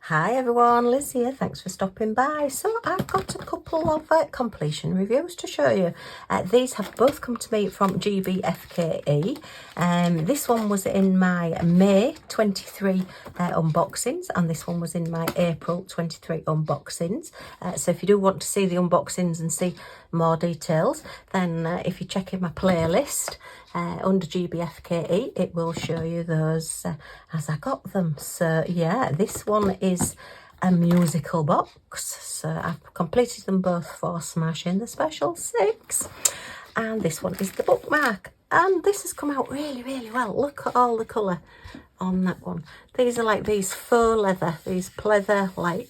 Hi everyone, Liz here, thanks for stopping by. So I've got a couple of completion reviews to show you. These have both come to me from GBFKE. This one was in my May 23 unboxings, and this one was in my April 23 unboxings. So if you do want to see the unboxings and see more details, then if you check in my playlist under GBFKE, it will show you those as I got them. So yeah, this one is a musical box, so I've completed them both for smashing the special 6, and this one is the Bookmark, and this has come out really well. Look at all the colour on that one. These are like these faux leather, these pleather, like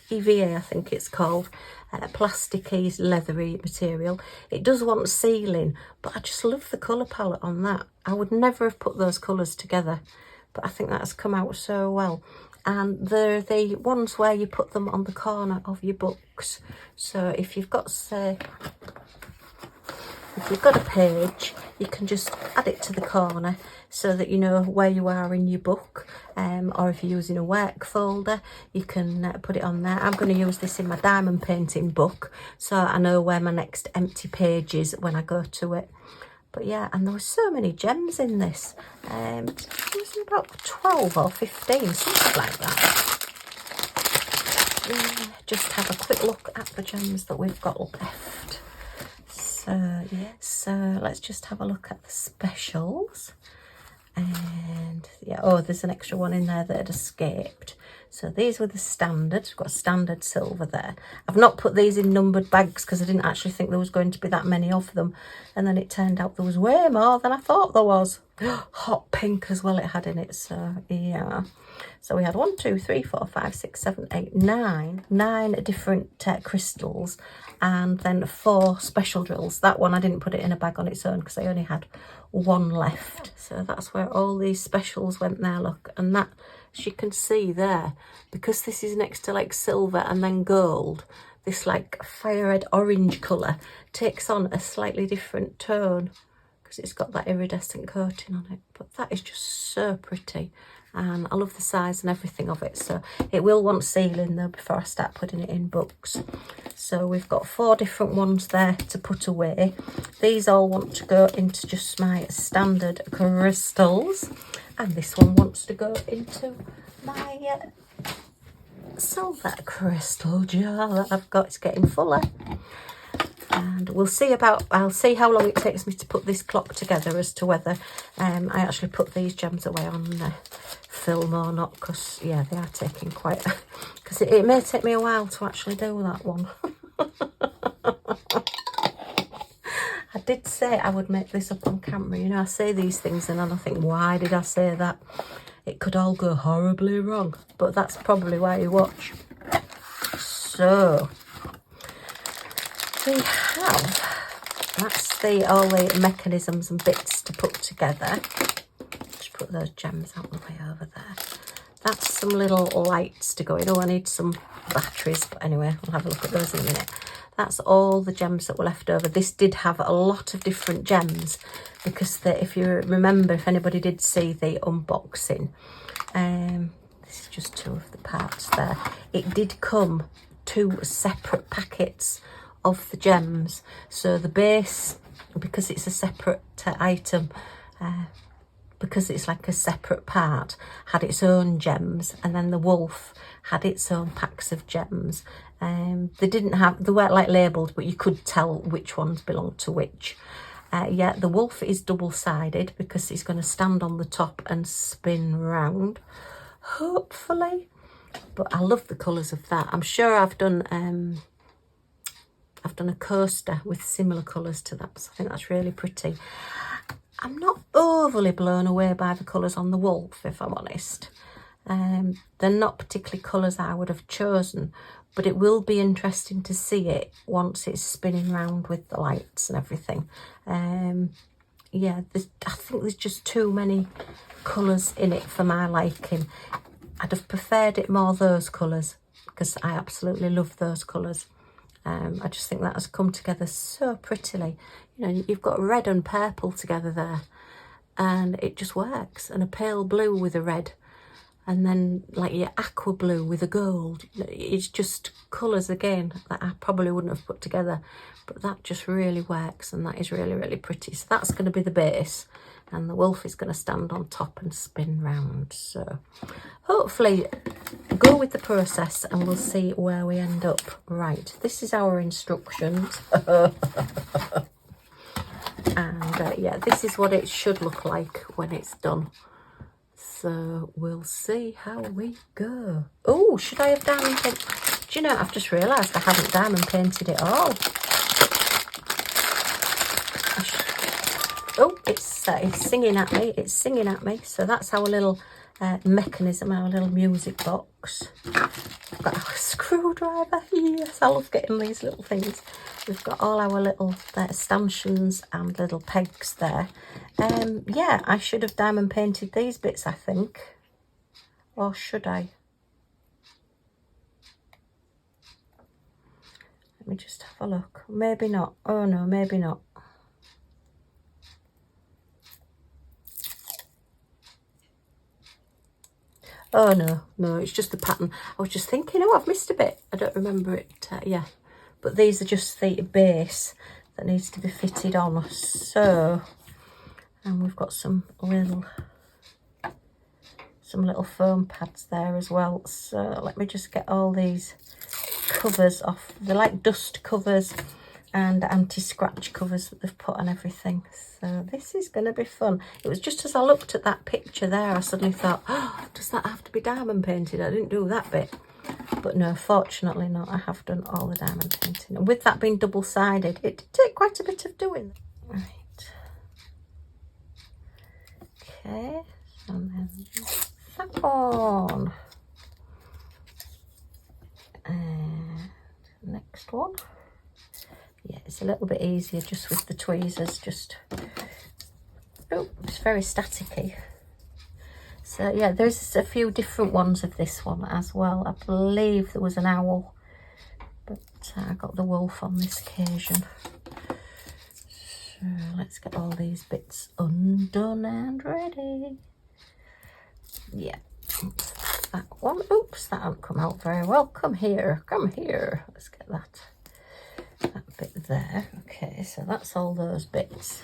EVA I think it's called, plasticky leathery material. It does want sealing, but I just love the colour palette on that. I would never have put those colours together, but I think that's come out so well. And they're the ones where you put them on the corner of your books. So if you've got, say, if you've got a page, you can just add it to the corner so that you know where you are in your book. Or if you're using a work folder, you can put it on there. I'm going to use this in my diamond painting book, so I know where my next empty page is when I go to it. But yeah, and there were so many gems in this. It was about 12 or 15, something like that. Just have a quick look at the gems that we've got left. So yeah, so let's just have a look at the specials. And yeah, oh, there's an extra one in there that had escaped. So these were the standard. We've got a standard silver there. I've not put these in numbered bags because I didn't actually think there was going to be that many of them, and then it turned out there was way more than I thought there was. Hot pink as well it had in it. So yeah, so we had 1, 2, 3, 4, 5, 6, 7, 8, 9 different crystals, and then 4 special drills. That one I didn't put it in a bag on its own because I only had 1 left. So that's where all these specials went there, look. And that, as you can see there, because this is next to like silver and then gold, this like fire red orange colour takes on a slightly different tone because it's got that iridescent coating on it. But that is just so pretty, and I love the size and everything of it. So it will want sealing though before I start putting it in books. So we've got 4 different ones there to put away. These all want to go into just my standard crystals, and this one wants to go into my silver crystal jar that I've got. It's getting fuller, and we'll see about, I'll see how long it takes me to put this clock together as to whether I actually put these gems away on film or not, because yeah, they are taking quite because it may take me a while to actually do that one. I did say I would make this up on camera. You know, I say these things and then I think, why did I say that? It could all go horribly wrong, but that's probably why you watch. So we have, that's all the mechanisms and bits to put together. Just put those gems out the way over there. That's some little lights to go in. Oh, I need some batteries, but anyway, we'll have a look at those in a minute. That's all the gems that were left over. This did have a lot of different gems because if you remember, if anybody did see the unboxing, this is just 2 of the parts there. It did come 2 separate packets of the gems. So the base, because it's a separate item, because it's like a separate part, had its own gems, and then the wolf had its own packs of gems. They weren't like labelled, but you could tell which ones belonged to which. Yeah, the wolf is double-sided because it's going to stand on the top and spin round, hopefully. But I love the colours of that. I'm sure I've done a coaster with similar colours to that, so I think that's really pretty. I'm not overly blown away by the colours on the wolf, if I'm honest. They're not particularly colours I would have chosen, but it will be interesting to see it once it's spinning round with the lights and everything. Yeah, I think there's just too many colours in it for my liking. I'd have preferred it more those colours because I absolutely love those colours. I just think that has come together so prettily. You know, you've got red and purple together there, and it just works. And a pale blue with a red. and then like your aqua blue with a gold. It's just colours again that I probably wouldn't have put together, but that just really works, and that is really, really pretty. So that's going to be the base, and the wolf is going to stand on top and spin round. So hopefully go with the process and we'll see where we end up. Right, this is our instructions. And yeah, this is what it should look like when it's done. So we'll see how we go. Oh, should I have diamond painted? Do you know, I've just realised I haven't diamond painted it all. Oh, it's singing at me. It's singing at me. So that's our little mechanism, our little music box. We've got our screwdriver. Yes, I love getting these little things. We've got all our little stanchions and little pegs there. Yeah, I should have diamond painted these bits, I think. Or should I? Let me just have a look. Maybe not. Oh no, maybe not. Oh no, no, it's just the pattern. I was just thinking, oh, I've missed a bit. I don't remember it. Yeah, but these are just the base that needs to be fitted on. So, and we've got some little foam pads there as well. So let me just get all these covers off. They're like dust covers and anti-scratch covers that they've put on everything. So this is going to be fun. It was just as I looked at that picture there, I suddenly thought, oh, does that have to be diamond painted? I didn't do that bit. But no, fortunately not. I have done all the diamond painting. And with that being double-sided, it did take quite a bit of doing. Right. Okay. And then that one. And next one. Yeah, it's a little bit easier just with the tweezers. Just, oh, it's very staticky. So yeah, there's a few different ones of this one as well. I believe there was an owl, but I got the wolf on this occasion. So let's get all these bits undone and ready. Yeah, oops, that one. Oops, that hasn't come out very well. Come here, come here. Let's get that bit there. Okay, so that's all those bits.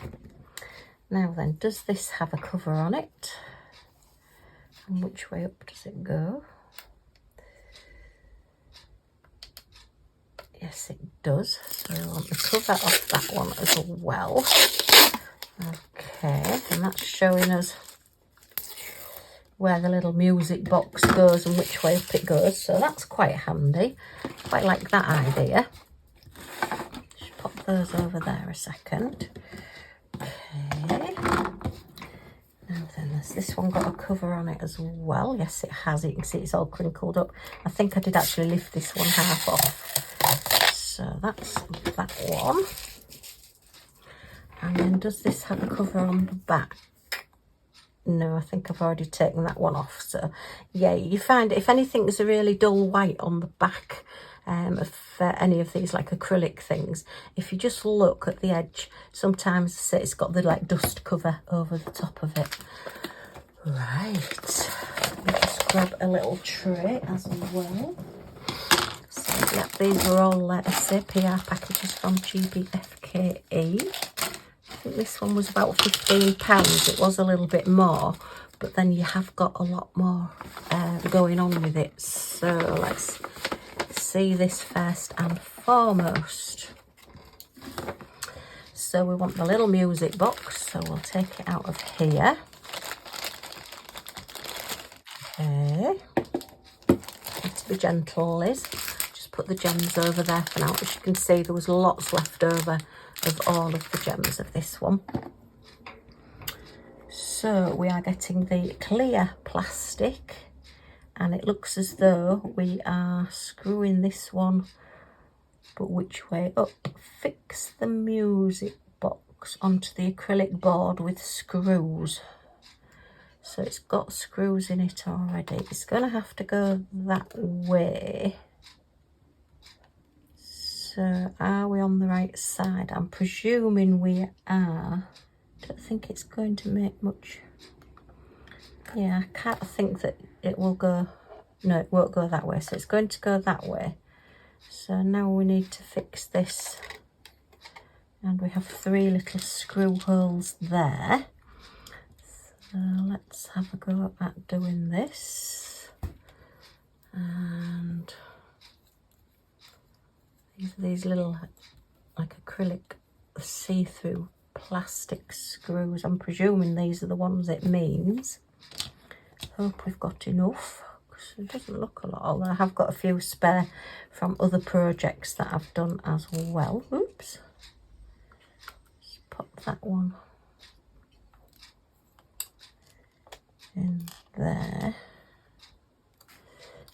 Now then, does this have a cover on it? And which way up does it go? Yes, it does. So I want the cover off that one as well. Okay, and that's showing us where the little music box goes and which way up it goes. So that's quite handy. Quite like that idea. Pop those over there a second. Okay. Now then, has this one got a cover on it as well? Yes, it has. You can see it's all crinkled up. I think I did actually lift this one half off. So that's that one. And then does this have a cover on the back? No, I think I've already taken that one off. So yeah, you find if anything is a really dull white on the back of any of these like acrylic things, if you just look at the edge, sometimes it's got the like dust cover over the top of it. Right, let me just grab a little tray as well. So yeah, these were all SAPR packages from GBFKE. I think this one was about £15. It was a little bit more, but then you have got a lot more going on with it. So let's see this first and foremost. So we want the little music box, so we'll take it out of here. Okay, need to be gentle, Liz. Just put the gems over there for now. As you can see, there was lots left over of all of the gems of this one. So we are getting the clear plastic, and it looks as though we are screwing this one, but which way up? Fix the music box onto the acrylic board with screws. So it's got screws in it already. It's going to have to go that way. So are we on the right side? I'm presuming we are. Don't think it's going to make much Yeah, I can't think that it will go, no, it won't go that way, so it's going to go that way. So now we need to fix this, and we have 3 little screw holes there. So let's have a go at doing this. And these little like acrylic see-through plastic screws. I'm presuming these are the ones it means. Hope we've got enough, because it doesn't look a lot, although I have got a few spare from other projects that I've done as well. Oops. Let's pop that one in there.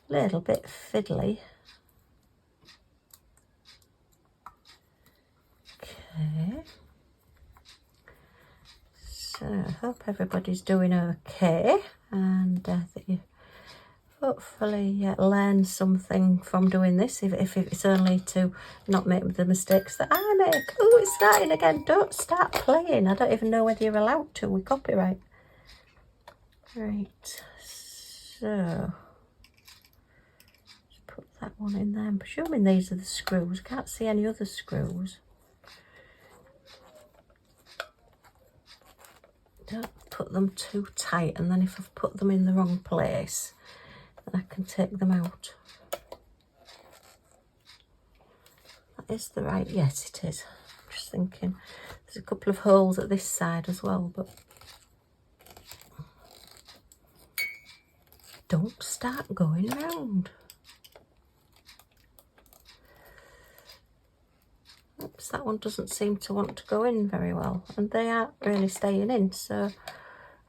Little bit fiddly. Okay. So I hope everybody's doing okay, and that you hopefully learn something from doing this, if it's only to not make the mistakes that I make. Oh, it's starting again. Don't start playing. I don't even know whether you're allowed to with copyright. Right, so let's put that one in there. I'm presuming these are the screws. Can't see any other screws. Don't put them too tight, and then if I've put them in the wrong place, then I can take them out. That is the right, yes it is. I'm just thinking there's a couple of holes at this side as well, but don't start going round. Oops, that one doesn't seem to want to go in very well, and they aren't really staying in, so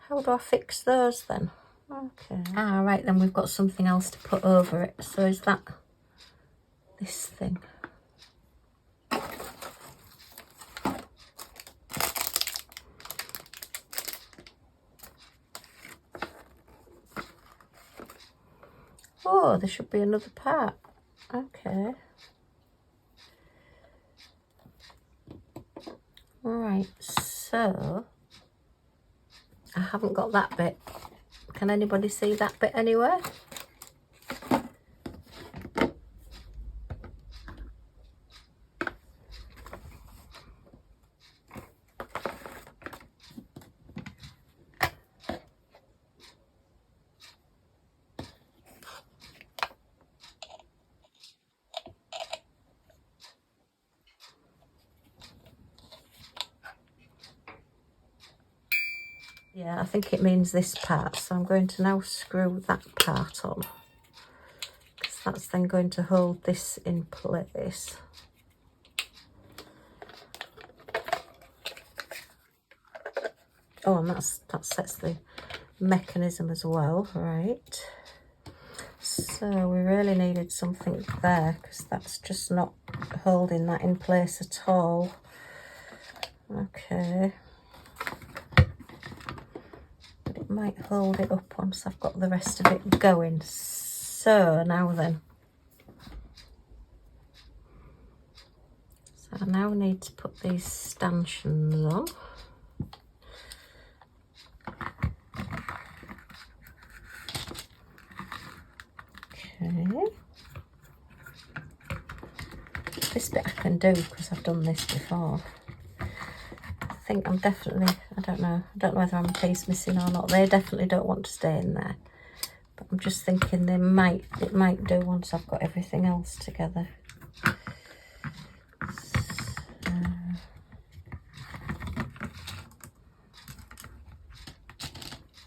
how do I fix those then? Okay. Ah, right, then we've got something else to put over it. So is that this thing? Oh, there should be another part. Okay. Right, so I haven't got that bit. Can anybody see that bit anywhere? Yeah, I think it means this part, so I'm going to now screw that part on, because that's then going to hold this in place. Oh, and that sets the mechanism as well, right? So we really needed something there, because that's just not holding that in place at all. Okay. But it might hold it up once I've got the rest of it going. So now then. So I now need to put these stanchions on. Okay. This bit I can do because I've done this before. I think I'm definitely, I don't know whether I'm a piece missing or not. They definitely don't want to stay in there. But I'm just thinking it might do once I've got everything else together.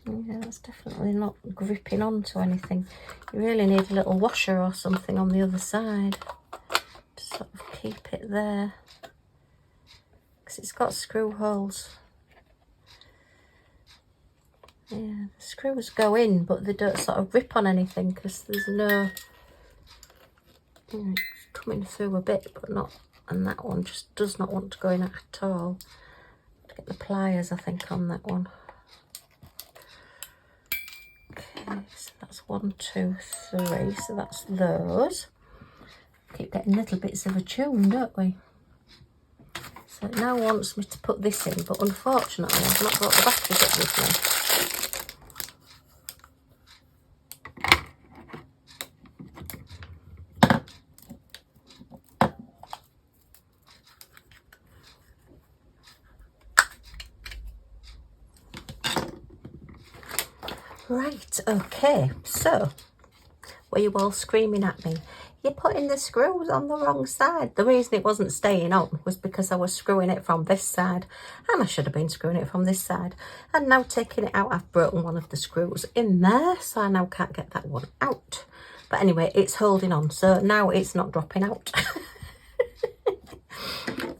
Yeah, that's definitely not gripping onto anything. You really need a little washer or something on the other side to sort of keep it there, because it's got screw holes. Yeah, the screws go in, but they don't sort of grip on anything because there's no, it's coming through a bit, but not, and that one just does not want to go in at all. Get the pliers, I think, on that one. Okay, so that's 1, 2, 3, so that's those. Keep getting little bits of a tune, don't we? So it now wants me to put this in, but unfortunately I've not got the batteries up with me. Right, okay, so were you all screaming at me? You're putting the screws on the wrong side. The reason it wasn't staying on was because I was screwing it from this side, and I should have been screwing it from this side. And now taking it out, I've broken one of the screws in there, so I now can't get that one out. But anyway, it's holding on, so now it's not dropping out.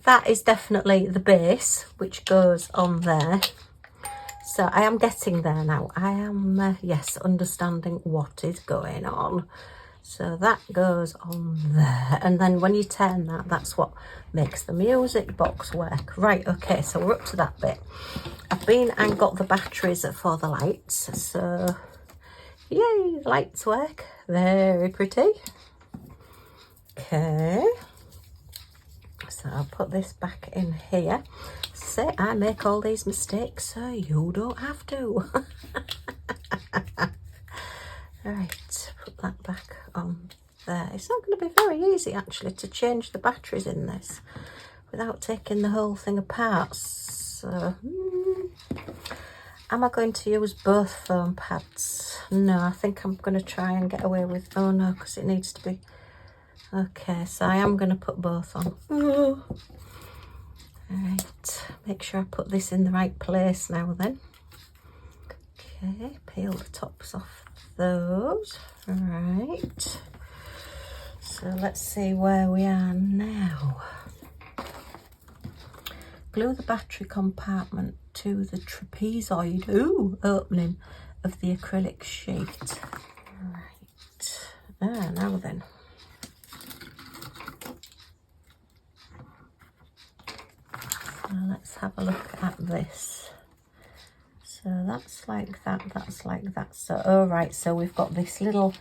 That is definitely the base, which goes on there. So I am getting there now. I am, yes, understanding what is going on. So that goes on there. And then when you turn that, that's what makes the music box work. Right, okay, so we're up to that bit. I've been and got the batteries for the lights. So, yay, the lights work. Very pretty. Okay. So I'll put this back in here. Say I make all these mistakes so you don't have to. Right, put that back on there. It's not going to be very easy actually to change the batteries in this without taking the whole thing apart. So, am I going to use both foam pads? No, I think I'm going to try and get away with, oh no, because it needs to be, okay, so I am going to put both on. Right, make sure I put this in the right place now then. Okay, peel the tops off those. Right, so let's see where we are now. Glue the battery compartment to the trapezoid opening of the acrylic sheet. Right, now then. So let's have a look at this. So that's like that, that's like that. So, oh right, so we've got this little,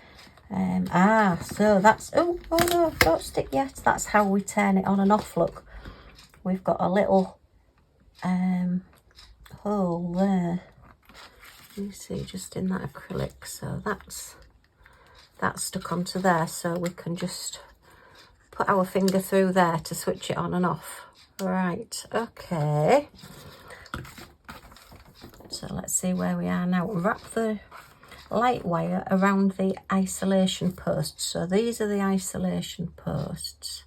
so that's, oh no, don't stick yet. That's how we turn it on and off, look. We've got a little hole there. You see, just in that acrylic. So that's stuck onto there. So we can just put our finger through there to switch it on and off. Right, okay. So let's see where we are now. Wrap the light wire around the isolation posts. So these are the isolation posts.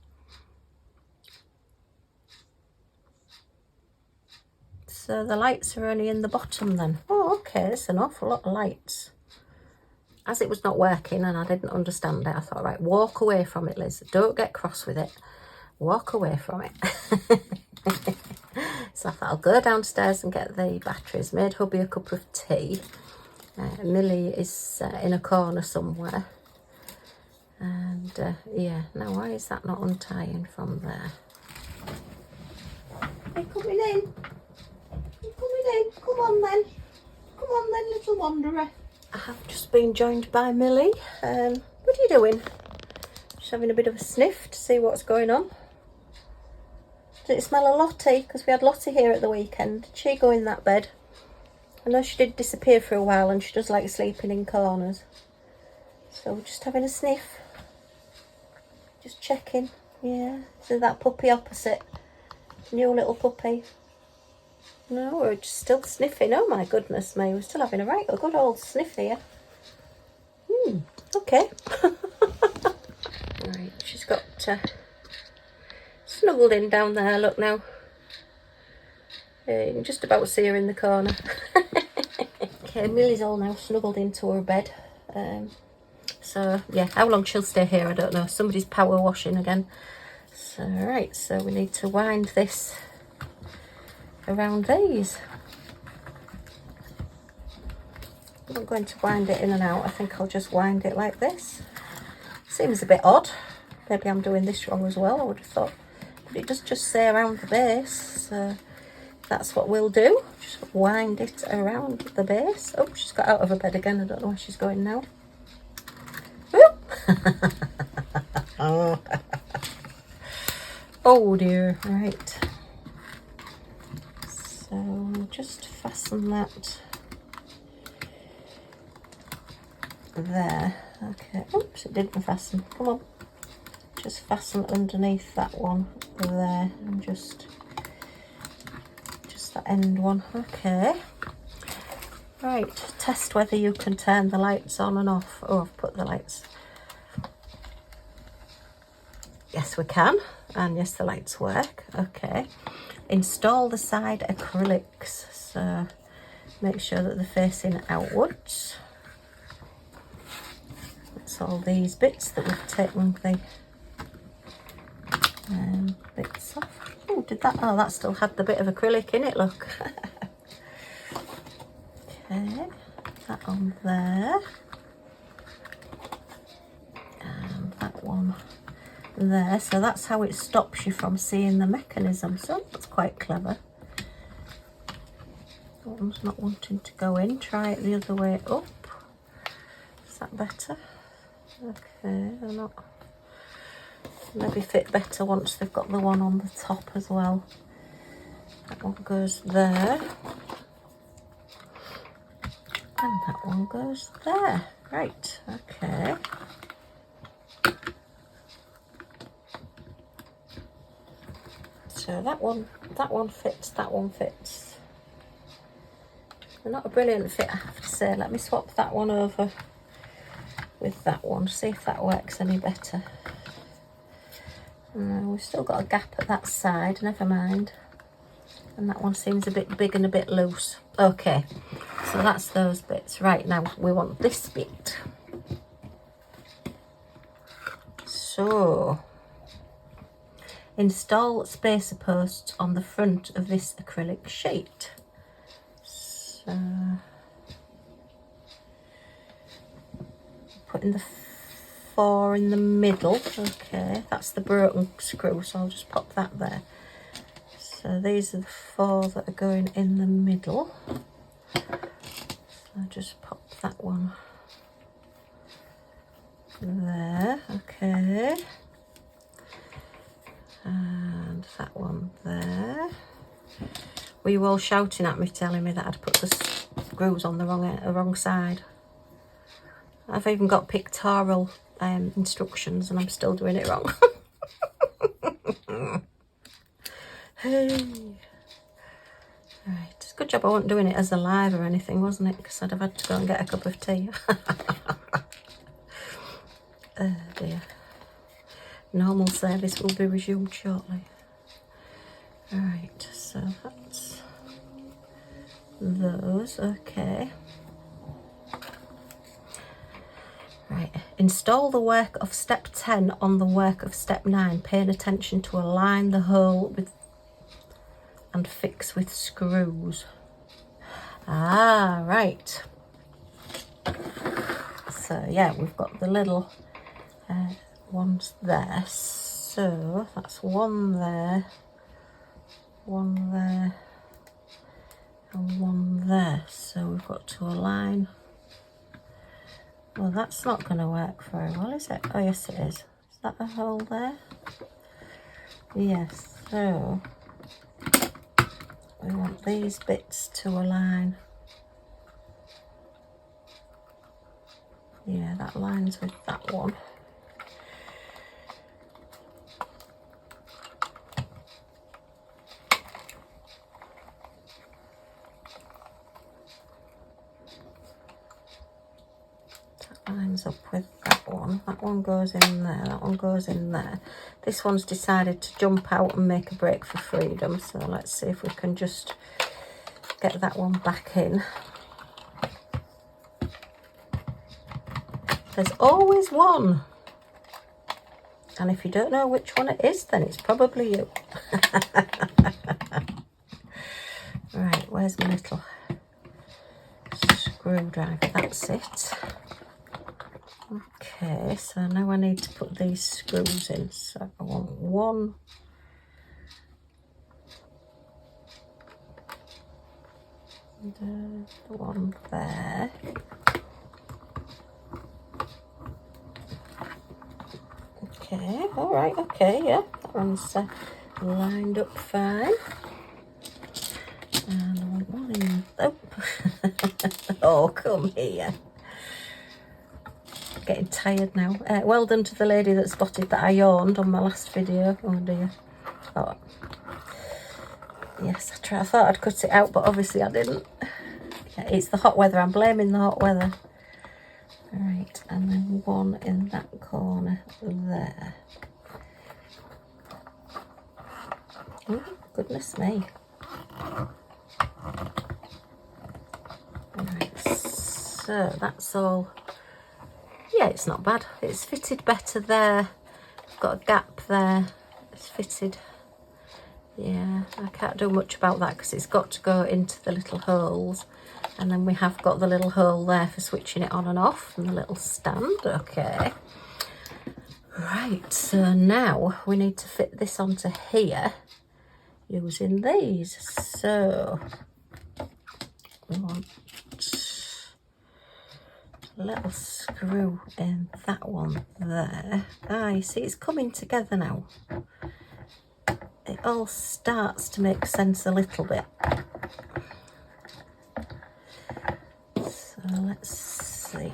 So the lights are only in the bottom then. Oh, okay, there's an awful lot of lights. As it was not working and I didn't understand it, I thought, right, walk away from it, Liz. Don't get cross with it. Walk away from it. So I thought I'll go downstairs and get the batteries. Made hubby a cup of tea. Millie is in a corner somewhere. And yeah, now why is that not untying from there? Are you coming in? You coming in? Come on then. Come on then, little wanderer. I have just been joined by Millie. What are you doing? Just having a bit of a sniff to see what's going on. Did it smell of Lottie? Because we had Lottie here at the weekend. Did she go in that bed? I know she did disappear for a while and she does like sleeping in corners. So we're just having a sniff. Just checking. Yeah. So that puppy opposite. New little puppy. No, we're just still sniffing. Oh my goodness me. We're still having a good old sniff here. Okay. Right, she's got snuggled in down there, look now. You can just about see her in the corner. Okay, Millie's all now snuggled into her bed. So, yeah, how long she'll stay here, I don't know. Somebody's power washing again. So, right, so we need to wind this around these. I'm not going to wind it in and out. I think I'll just wind it like this. Seems a bit odd. Maybe I'm doing this wrong as well, I would have thought. But it does just say around the base. So that's what we'll do. Just wind it around the base. Oh, she's got out of her bed again. I don't know where she's going now. Oh dear. Right. So just fasten that there. Okay. Oops, it didn't fasten. Come on. Just fasten underneath that one there and just that end one. Okay. Right, test whether you can turn the lights on and off. Oh, I've put the lights. Yes, we can. And yes, the lights work. Okay. Install the side acrylics. So make sure that they're facing outwards. That's all these bits that we've taken the bits off. Oh, did that? Oh, that still had the bit of acrylic in it, look. Okay, that on there. And that one there. So that's how it stops you from seeing the mechanism. So that's quite clever. That one's not wanting to go in. Try it the other way up. Is that better? Okay, they're not. Maybe fit better once they've got the one on the top as well. That one goes there. And that one goes there. Right, okay. So that one fits, that one fits. They're not a brilliant fit, I have to say. Let me swap that one over with that one, see if that works any better. We've still got a gap at that side, never mind. And that one seems a bit big and a bit loose. Okay, so that's those bits. Right, now we want this bit. So, install spacer posts on the front of this acrylic sheet. So, putting the 4 in the middle. Okay, that's the broken screw, so I'll just pop that there. So these are the 4 that are going in the middle. So I'll just pop that one there. Okay, and that one there. Were you all shouting at me, telling me that I'd put the screws on the wrong side? I've even got pictorial instructions and I'm still doing it wrong. Hey. Right, it's a good job I wasn't doing it as a live or anything, wasn't it? Because I'd have had to go and get a cup of tea. Oh dear. Normal service will be resumed shortly. Alright, so that's those, okay. Right, install the work of step 10 on the work of step 9, paying attention to align the hole with and fix with screws. Ah, right. So yeah, we've got the little ones there. So that's one there, and one there. So we've got to align. Well, that's not going to work very well, is it? Oh, yes, it is. Is that a hole there? Yes, so we want these bits to align. Yeah, that lines with that one. Lines up with that one goes in there, that one goes in there. This one's decided to jump out and make a break for freedom, so let's see if we can just get that one back in. There's always one, and if you don't know which one it is, then it's probably you. Right, where's my little screwdriver? That's it. Okay, so now I need to put these screws in. So I want one, and the one there. Okay, all right, okay, yeah, that one's lined up fine. And I want one in. Oh, oh, come here. Getting tired now. Well done to the lady that spotted that I yawned on my last video. Oh dear. Oh. Yes, I thought I'd cut it out, but obviously I didn't. Yeah, it's the hot weather. I'm blaming the hot weather. Right, and then one in that corner there. Oh, goodness me. Right, so that's all. Yeah, it's not bad. It's fitted better there. Got a gap there. It's fitted. Yeah, I can't do much about that because it's got to go into the little holes. And then we have got the little hole there for switching it on and off, and the little stand. Okay. Right, so now we need to fit this onto here using these. So we want a little screw in that one there. Ah, you see it's coming together now. It all starts to make sense a little bit. So let's see.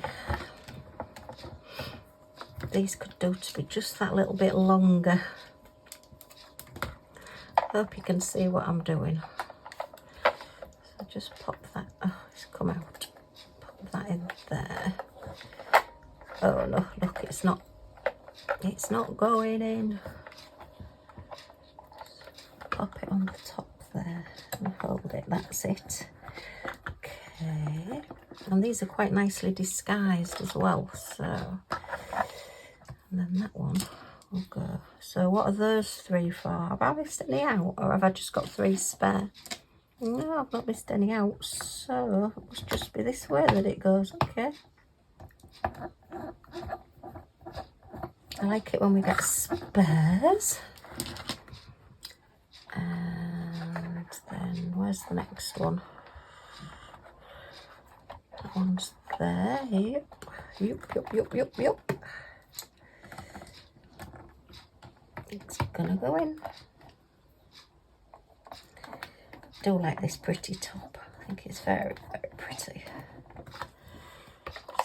These could do to be just that little bit longer. Hope you can see what I'm doing. So just pop that. Oh, it's come out. Pop that in there. Oh no, look, it's not going in. Pop it on the top there and hold it. That's it. Okay, and these are quite nicely disguised as well, so, and then that one will go. So what are those three for? Have I missed any out, or have I just got 3 spare? No, I've not missed any out, so it must just be this way that it goes. Okay, I like it when we get spares. And then where's the next one? That one's there. Yep. It's gonna go in. Do like this pretty top. I think it's very, very pretty.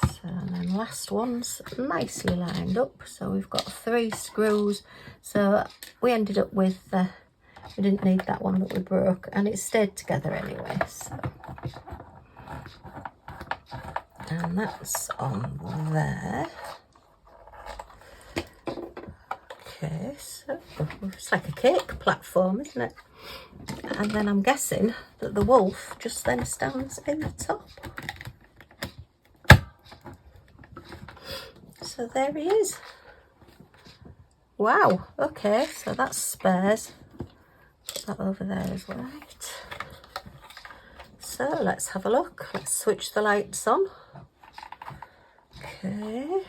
So, and then last one's nicely lined up. So we've got 3 screws. So we ended up with we didn't need that one that we broke, and it stayed together anyway. So, and that's on there. Okay, so it's like a cake platform, isn't it? And then I'm guessing that the wolf just then stands in the top. So there he is. Wow, okay, so that's spares. Put that over there as well. Right. So let's have a look. Let's switch the lights on. Okay.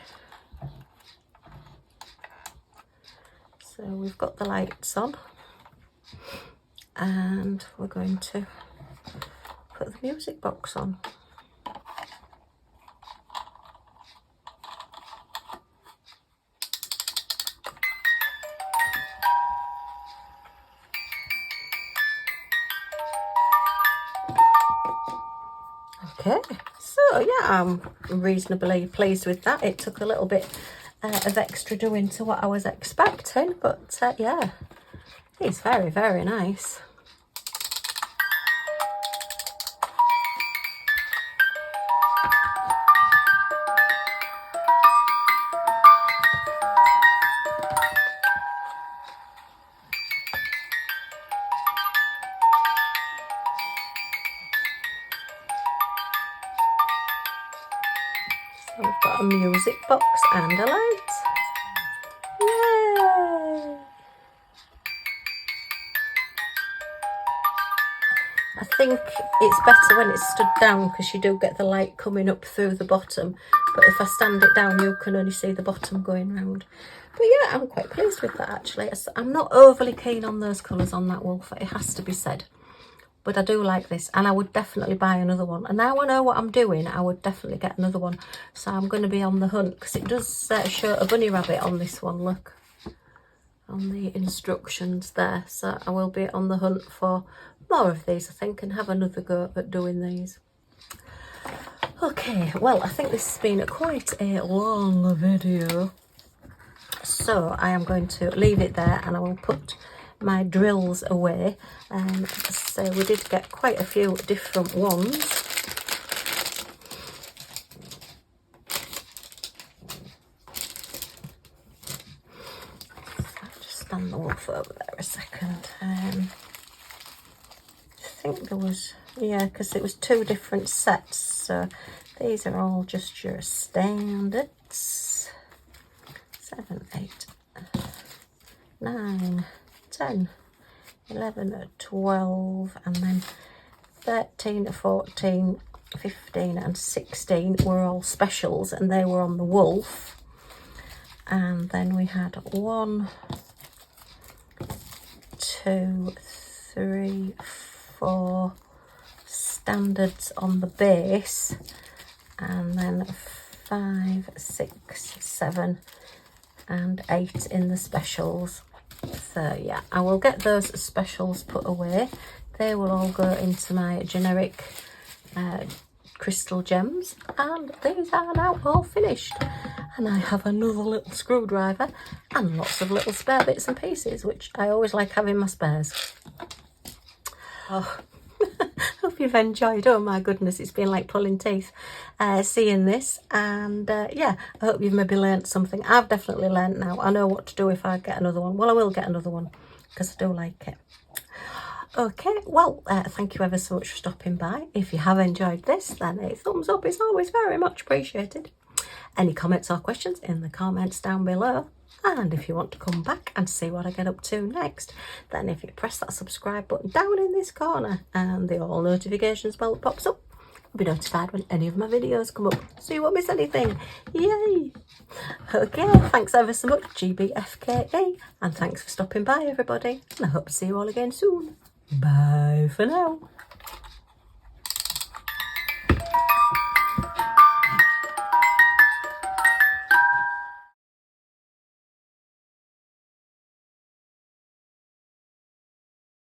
So we've got the lights on, and we're going to put the music box on. Okay, so yeah, I'm reasonably pleased with that. It took a little bit of extra doing to what I was expecting, but yeah, it's very, very nice. So we've got a music box and a light. Yay! I think it's better when it's stood down because you do get the light coming up through the bottom, but if I stand it down you can only see the bottom going round. But yeah, I'm quite pleased with that actually. I'm not overly keen on those colours on that wolf, it has to be said. But I do like this, and I would definitely buy another one. And now I know what I'm doing, I would definitely get another one. So I'm going to be on the hunt, because it does show a bunny rabbit on this one, look. On the instructions there. So I will be on the hunt for more of these, I think, and have another go at doing these. Okay, well, I think this has been quite a long video. So I am going to leave it there, and I will put my drills away. So we did get quite a few different ones, stand the wolf over there a second. I think there was, yeah, because it was 2 different sets. So these are all just your standards. 7, 8, 9, 10, 11, 12, and then 13, 14, 15 and 16 were all specials, and they were on the wolf. And then we had 1, 2, 3, 4 standards on the base, and then 5, 6, 7 and 8 in the specials. So yeah, I will get those specials put away. They will all go into my generic crystal gems, and these are now all finished. And I have another little screwdriver and lots of little spare bits and pieces, which I always like having my spares. Oh, hope you've enjoyed. Oh my goodness, it's been like pulling teeth seeing this. And yeah, I hope you've maybe learnt something. I've definitely learnt now. I know what to do if I get another one. Well, I will get another one because I do like it. Okay, well, thank you ever so much for stopping by. If you have enjoyed this, then a thumbs up is always very much appreciated. Any comments or questions in the comments down below. And if you want to come back and see what I get up to next, then if you press that subscribe button down in this corner and the all notifications bell pops up, you'll be notified when any of my videos come up, so you won't miss anything. Yay! Okay, thanks ever so much, GBFKE, and thanks for stopping by, everybody. And I hope to see you all again soon. Bye for now.